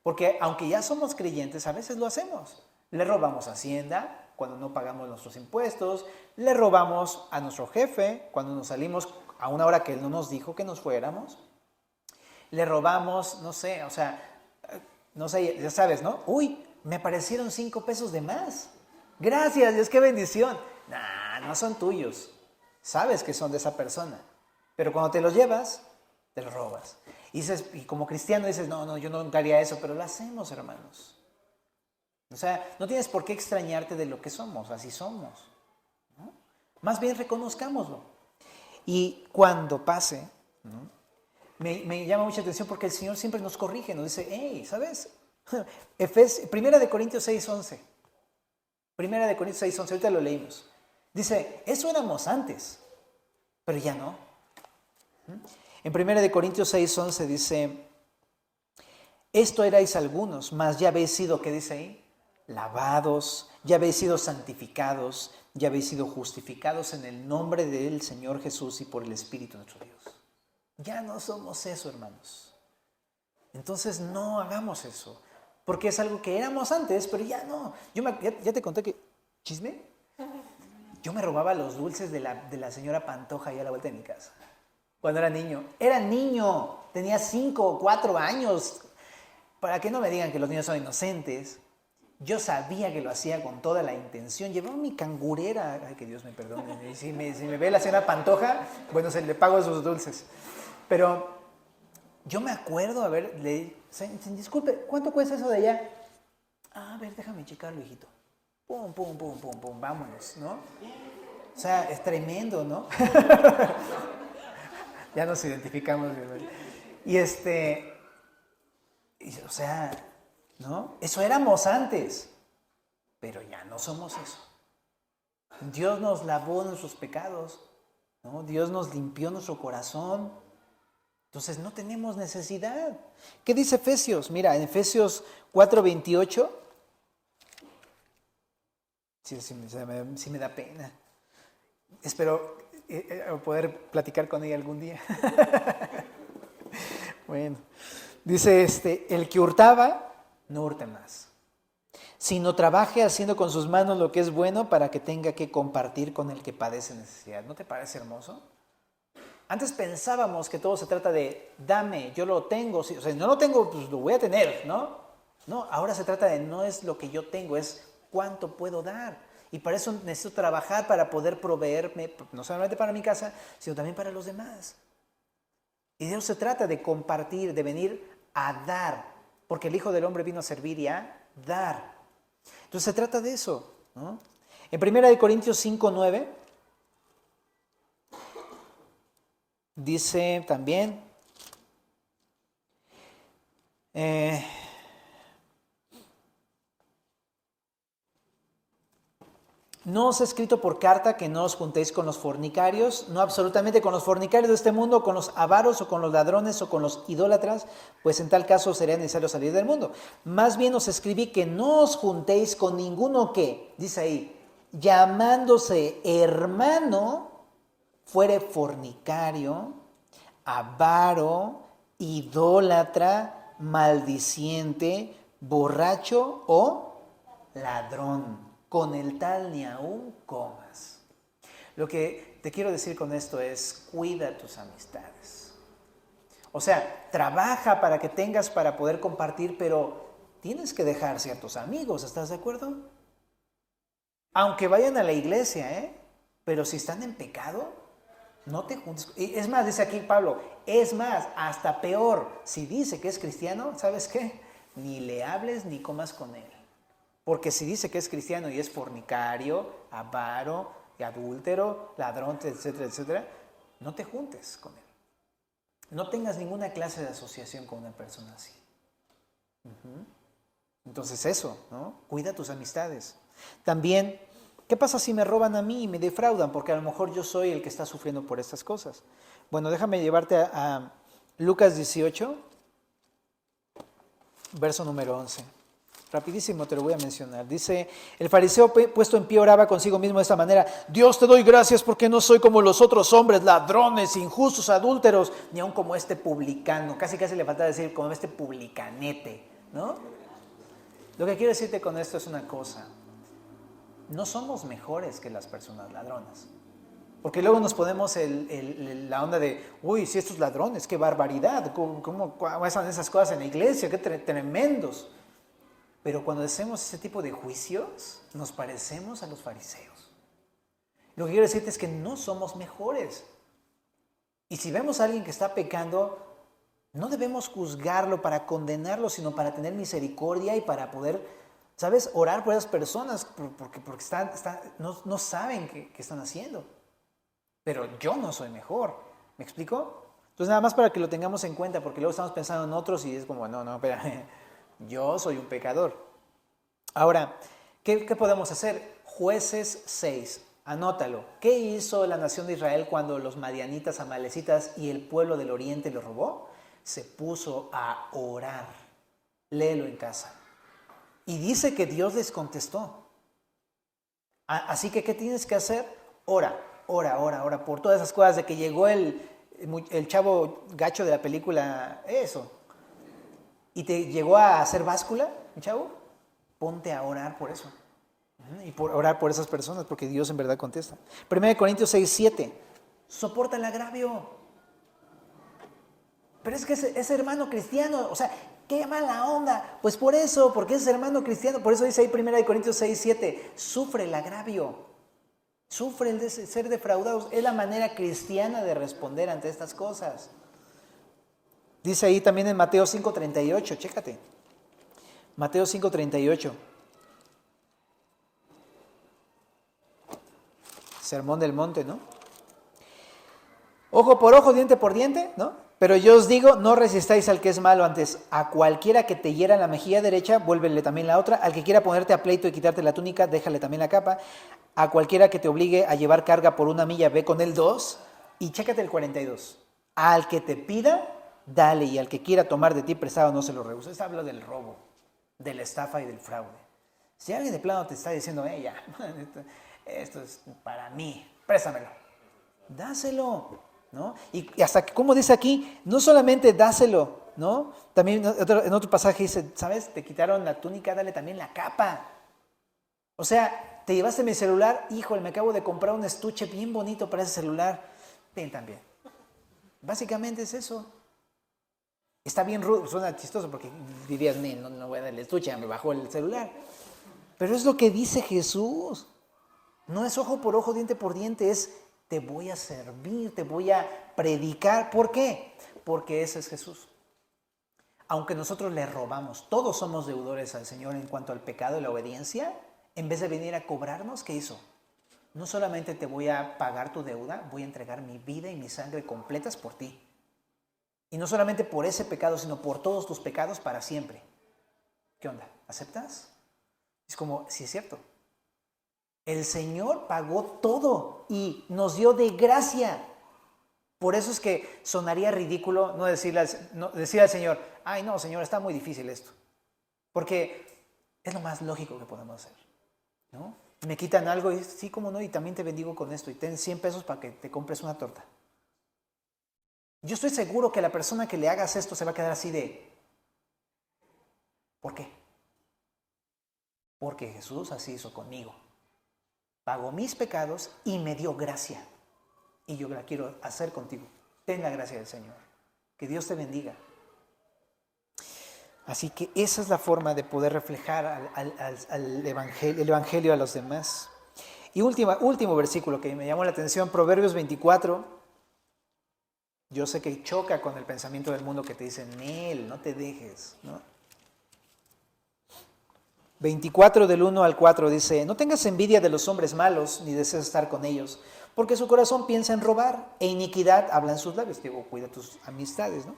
Porque aunque ya somos creyentes, a veces lo hacemos. Le robamos a Hacienda cuando no pagamos nuestros impuestos, le robamos a nuestro jefe cuando nos salimos a una hora que él no nos dijo que nos fuéramos, le robamos, no sé, ya sabes, ¿no? Uy, me aparecieron 5 pesos de más. Gracias, Dios, qué bendición. Nah, no son tuyos. Sabes que son de esa persona. Pero cuando te los llevas, te los robas. Y como cristiano dices, no, yo nunca haría eso, pero lo hacemos, hermanos. O sea, no tienes por qué extrañarte de lo que somos, así somos, ¿no? Más bien reconozcámoslo. Y cuando pase, ¿no? me llama mucha atención porque el Señor siempre nos corrige, nos dice, hey, ¿sabes? Primera de Corintios 6:11. Primera de Corintios 6:11, ahorita lo leímos. Dice, eso éramos antes, pero ya no. En Primera de Corintios 6:11 dice, esto erais algunos, mas ya habéis sido, ¿qué dice ahí? Lavados, ya habéis sido santificados, ya habéis sido justificados en el nombre del Señor Jesús y por el Espíritu de nuestro Dios. Ya no somos eso, hermanos. Entonces no hagamos eso, porque es algo que éramos antes, pero ya no. Ya te conté que, ¿chisme? Yo me robaba los dulces de la señora Pantoja ahí a la vuelta de mi casa. Cuando era niño. Era niño, tenía 5 o 4 años. Para que no me digan que los niños son inocentes. Yo sabía que lo hacía con toda la intención. Llevaba mi cangurera. Ay, que Dios me perdone. Y si me ve la señora Pantoja, bueno, se le pago esos dulces. Pero yo me acuerdo, disculpe, ¿cuánto cuesta eso de allá? A ver, déjame checarlo, hijito. Pum, pum, pum, pum, pum, vámonos, ¿no? O sea, es tremendo, ¿no? Ya nos identificamos, mi hermano. O sea, ¿no? Eso éramos antes, pero ya no somos eso. Dios nos lavó nuestros pecados, ¿no? Dios nos limpió nuestro corazón. Entonces no tenemos necesidad. ¿Qué dice Efesios? Mira, en Efesios 4:28, sí me da pena. Espero poder platicar con ella algún día. Bueno, dice el que hurtaba, no hurte más, sino trabaje haciendo con sus manos lo que es bueno para que tenga que compartir con el que padece necesidad. ¿No te parece hermoso? Antes pensábamos que todo se trata de dame, yo lo tengo, o sea, si no lo tengo, pues lo voy a tener, ¿no? No, ahora se trata de no es lo que yo tengo, es cuánto puedo dar. Y para eso necesito trabajar para poder proveerme, no solamente para mi casa, sino también para los demás. Y de eso se trata, de compartir, de venir a dar, porque el Hijo del Hombre vino a servir y a dar. Entonces se trata de eso, ¿no? En 1 Corintios 5:9 dice también, no os he escrito por carta que no os juntéis con los fornicarios, no absolutamente con los fornicarios de este mundo, con los avaros o con los ladrones o con los idólatras, pues en tal caso sería necesario salir del mundo. Más bien os escribí que no os juntéis con ninguno que, dice ahí, llamándose hermano, fuere fornicario, avaro, idólatra, maldiciente, borracho o ladrón. Con el tal ni aún comas. Lo que te quiero decir con esto es, cuida tus amistades. O sea, trabaja para que tengas para poder compartir, pero tienes que dejar ciertos amigos, ¿estás de acuerdo? Aunque vayan a la iglesia, pero si están en pecado, No te juntes. Y es más, dice aquí Pablo, es más, hasta peor, si dice que es cristiano, ¿sabes qué? Ni le hables ni comas con él. Porque si dice que es cristiano y es fornicario, avaro, adúltero, ladrón, etcétera, etcétera, no te juntes con él. No tengas ninguna clase de asociación con una persona así. Entonces eso, ¿no? Cuida tus amistades. También, ¿qué pasa si me roban a mí y me defraudan? Porque a lo mejor yo soy el que está sufriendo por estas cosas. Bueno, déjame llevarte a Lucas 18, verso número 11. Rapidísimo te lo voy a mencionar. Dice, el fariseo puesto en pie oraba consigo mismo de esta manera: Dios, te doy gracias porque no soy como los otros hombres, ladrones, injustos, adúlteros, ni aun como este publicano. Casi le falta decir como este publicanete, ¿no? Lo que quiero decirte con esto es una cosa. No somos mejores que las personas ladronas. Porque luego nos ponemos la onda de, uy, si estos ladrones, qué barbaridad, ¿cómo hacen esas cosas en la iglesia? Qué tremendos. Pero cuando hacemos ese tipo de juicios, nos parecemos a los fariseos. Lo que quiero decirte es que no somos mejores. Y si vemos a alguien que está pecando, no debemos juzgarlo para condenarlo, sino para tener misericordia y para poder, ¿sabes?, orar por esas personas, porque no saben qué están haciendo. Pero yo no soy mejor. ¿Me explico? Entonces nada más para que lo tengamos en cuenta, porque luego estamos pensando en otros y es como, no, espera. Yo soy un pecador. Ahora, ¿qué podemos hacer? Jueces 6, anótalo. ¿Qué hizo la nación de Israel cuando los madianitas, amalecitas y el pueblo del oriente lo robó? Se puso a orar. Léelo en casa. Y dice que Dios les contestó. Así que, ¿qué tienes que hacer? Ora por todas esas cosas de que llegó el chavo gacho de la película, eso. Y te llegó a hacer báscula, chavo, ponte a orar por eso. Y por orar por esas personas, porque Dios en verdad contesta. 1 Corintios 6, 7. Soporta el agravio. Pero es que ese hermano cristiano, o sea, qué mala onda. Pues por eso, porque ese hermano cristiano, por eso dice ahí 1 Corintios 6, 7, sufre el agravio. Sufre el de ser defraudados. Es la manera cristiana de responder ante estas cosas. Dice ahí también en Mateo 5:38, chécate. Mateo 5:38. Sermón del monte, ¿no? Ojo por ojo, diente por diente, ¿no? Pero yo os digo, no resistáis al que es malo, antes a cualquiera que te hiera en la mejilla derecha, vuélvele también la otra. Al que quiera ponerte a pleito y quitarte la túnica, déjale también la capa. A cualquiera que te obligue a llevar carga por una milla, ve con él 2. Y chécate el 42. Al que te pida, dale, y al que quiera tomar de ti prestado no se lo rehuses. Habla del robo, de la estafa y del fraude. Si alguien de plano te está diciendo, ya, esto es para mí, préstamelo, dáselo, ¿no? Y hasta que, como dice aquí, no solamente dáselo, ¿no? También en otro pasaje dice, ¿sabes? Te quitaron la túnica, dale también la capa. O sea, te llevaste mi celular, híjole, me acabo de comprar un estuche bien bonito para ese celular, ten también. Básicamente es eso. Está bien rudo, suena chistoso porque dirías, no voy a darle estuche, me bajó el celular. Pero es lo que dice Jesús. No es ojo por ojo, diente por diente, es te voy a servir, te voy a predicar. ¿Por qué? Porque ese es Jesús. Aunque nosotros le robamos, todos somos deudores al Señor en cuanto al pecado y la obediencia, en vez de venir a cobrarnos, ¿qué hizo? No solamente te voy a pagar tu deuda, voy a entregar mi vida y mi sangre completas por ti. Y no solamente por ese pecado, sino por todos tus pecados para siempre. ¿Qué onda? ¿Aceptas? Es como, sí es cierto. El Señor pagó todo y nos dio de gracia. Por eso es que sonaría ridículo no decirle al Señor, ay no, Señor, está muy difícil esto. Porque es lo más lógico que podemos hacer, ¿no? Me quitan algo y sí, cómo no, y también te bendigo con esto y ten 100 pesos para que te compres una torta. Yo estoy seguro que la persona que le hagas esto se va a quedar así de, ¿por qué? Porque Jesús así hizo conmigo. Pagó mis pecados y me dio gracia. Y yo la quiero hacer contigo. Ten la gracia del Señor. Que Dios te bendiga. Así que esa es la forma de poder reflejar el evangelio a los demás. Y último versículo que me llamó la atención, Proverbios 24, Yo sé que choca con el pensamiento del mundo que te dice, Nel, no te dejes, ¿no? 24 del 1 al 4 dice, no tengas envidia de los hombres malos, ni desees estar con ellos, porque su corazón piensa en robar, e iniquidad habla en sus labios. Digo, cuida tus amistades, ¿no?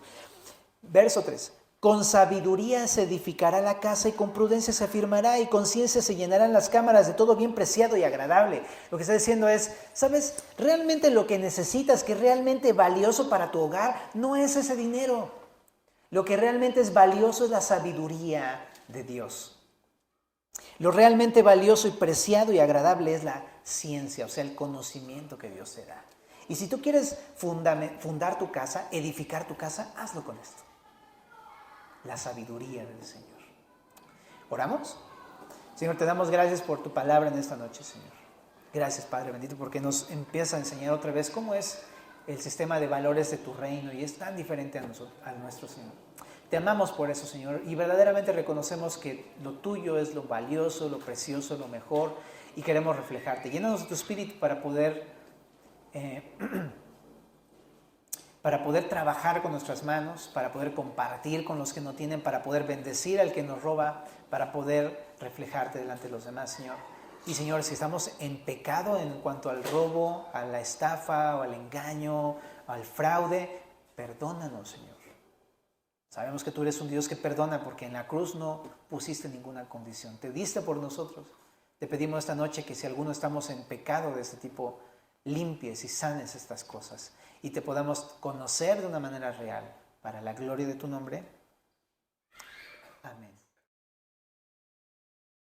Verso 3. Con sabiduría se edificará la casa y con prudencia se afirmará y con ciencia se llenarán las cámaras de todo bien preciado y agradable. Lo que está diciendo es, ¿sabes? Realmente lo que necesitas, que es realmente valioso para tu hogar, no es ese dinero. Lo que realmente es valioso es la sabiduría de Dios. Lo realmente valioso y preciado y agradable es la ciencia, o sea, el conocimiento que Dios te da. Y si tú quieres fundar tu casa, edificar tu casa, hazlo con esto. La sabiduría del Señor. ¿Oramos? Señor, te damos gracias por tu palabra en esta noche, Señor. Gracias, Padre bendito, porque nos empieza a enseñar otra vez cómo es el sistema de valores de tu reino y es tan diferente a nuestro, Señor. Te amamos por eso, Señor, y verdaderamente reconocemos que lo tuyo es lo valioso, lo precioso, lo mejor, y queremos reflejarte. Llénanos de tu espíritu para poder trabajar con nuestras manos, para poder compartir con los que no tienen, para poder bendecir al que nos roba, para poder reflejarte delante de los demás, Señor. Y Señor, si estamos en pecado en cuanto al robo, a la estafa, o al engaño, al fraude, perdónanos, Señor. Sabemos que tú eres un Dios que perdona porque en la cruz no pusiste ninguna condición. Te diste por nosotros. Te pedimos esta noche que si alguno estamos en pecado de este tipo, limpies y sanes estas cosas y te podamos conocer de una manera real para la gloria de tu nombre.